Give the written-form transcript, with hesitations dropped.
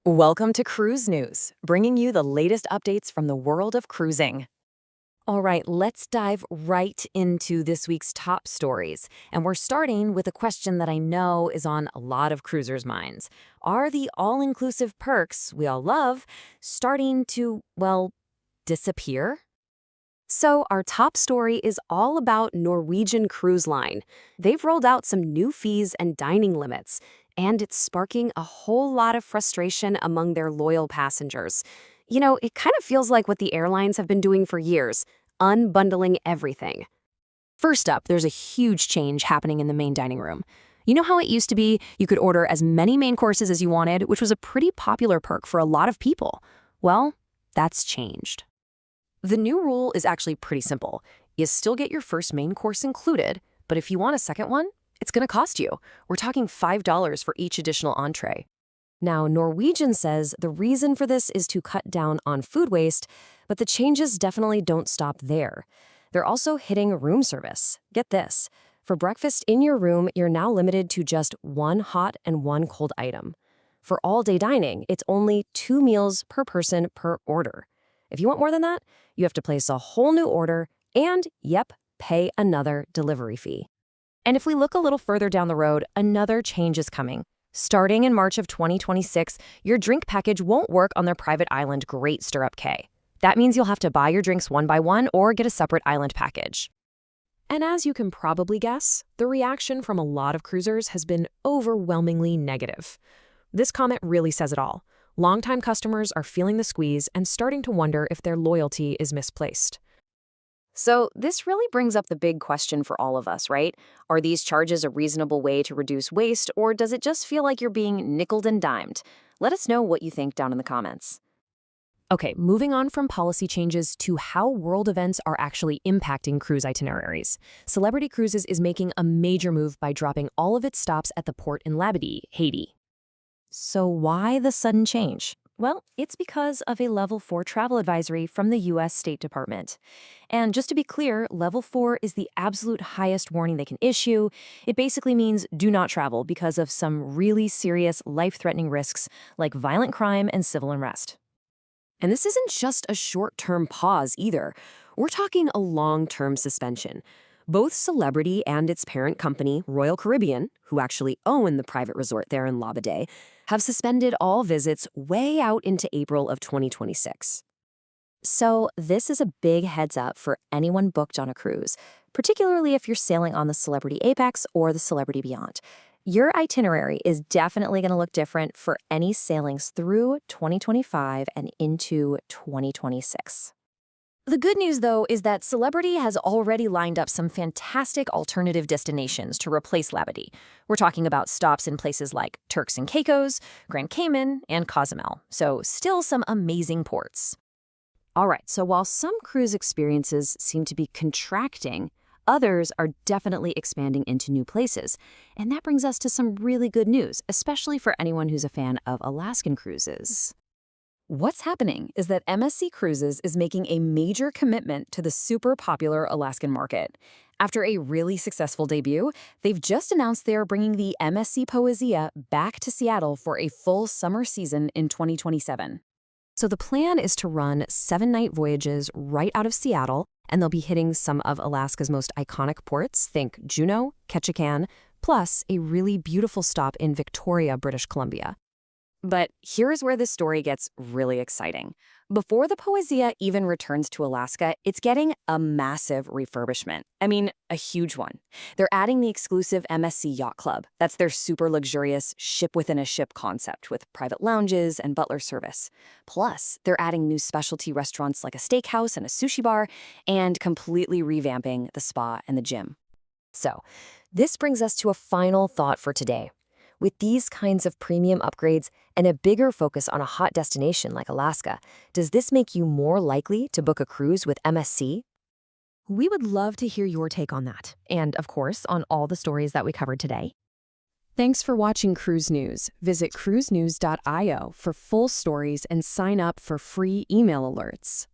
Welcome to Cruise News, bringing you the latest updates from the world of cruising. All right, let's dive right into this week's top stories. And we're starting with a question that I know is on a lot of cruisers' minds. Are the all-inclusive perks we all love starting to, well, disappear? So our top story is all about Norwegian Cruise Line. They've rolled out some new fees and dining limits, and it's sparking a whole lot of frustration among their loyal passengers. You know, it kind of feels like what the airlines have been doing for years, unbundling everything. First up, there's a huge change happening in the main dining room. You know how it used to be you could order as many main courses as you wanted, which was a pretty popular perk for a lot of people? Well, that's changed. The new rule is actually pretty simple. You still get your first main course included, but if you want a second one, it's going to cost you. We're talking $5 for each additional entree. Now, Norwegian says the reason for this is to cut down on food waste, but the changes definitely don't stop there. They're also hitting room service. Get this. For breakfast in your room, you're now limited to just one hot and one cold item. For all-day dining, it's only 2 meals per person per order. If you want more than that, you have to place a whole new order and, yep, pay another delivery fee. And if we look a little further down the road, another change is coming. Starting in March of 2026, your drink package won't work on their private island, Great Stirrup Cay. That means you'll have to buy your drinks one by one or get a separate island package. And as you can probably guess, the reaction from a lot of cruisers has been overwhelmingly negative. This comment really says it all. Longtime customers are feeling the squeeze and starting to wonder if their loyalty is misplaced. So this really brings up the big question for all of us, right? Are these charges a reasonable way to reduce waste, or does it just feel like you're being nickeled and dimed? Let us know what you think down in the comments. Okay, moving on from policy changes to how world events are actually impacting cruise itineraries. Celebrity Cruises is making a major move by dropping all of its stops at the port in Labadee, Haiti. So why the sudden change? Well, it's because of a Level 4 travel advisory from the U.S. State Department. And just to be clear, Level 4 is the absolute highest warning they can issue. It basically means do not travel because of some really serious life-threatening risks like violent crime and civil unrest. And this isn't just a short-term pause either. We're talking a long-term suspension. Both Celebrity and its parent company, Royal Caribbean, who actually own the private resort there in Labadee, have suspended all visits way out into April of 2026. So this is a big heads up for anyone booked on a cruise, particularly if you're sailing on the Celebrity Apex or the Celebrity Beyond. Your itinerary is definitely going to look different for any sailings through 2025 and into 2026. The good news, though, is that Celebrity has already lined up some fantastic alternative destinations to replace Labadee. We're talking about stops in places like Turks and Caicos, Grand Cayman, and Cozumel, so still some amazing ports. All right, so while some cruise experiences seem to be contracting, others are definitely expanding into new places. And that brings us to some really good news, especially for anyone who's a fan of Alaskan cruises. What's happening is that MSC Cruises is making a major commitment to the super popular Alaskan market. After a really successful debut, they've just announced they are bringing the MSC Poesia back to Seattle for a full summer season in 2027. So the plan is to run 7-night voyages right out of Seattle, and they'll be hitting some of Alaska's most iconic ports, think Juneau, Ketchikan, plus a really beautiful stop in Victoria, British Columbia. But here's where this story gets really exciting. Before the Poesia even returns to Alaska, it's getting a massive refurbishment. I mean, a huge one. They're adding the exclusive MSC Yacht Club. That's their super luxurious ship-within-a-ship concept with private lounges and butler service. Plus, they're adding new specialty restaurants like a steakhouse and a sushi bar, and completely revamping the spa and the gym. So, this brings us to a final thought for today. With these kinds of premium upgrades and a bigger focus on a hot destination like Alaska, does this make you more likely to book a cruise with MSC? We would love to hear your take on that, and of course, on all the stories that we covered today. Thanks for watching Cruise News. Visit cruisenews.io for full stories and sign up for free email alerts.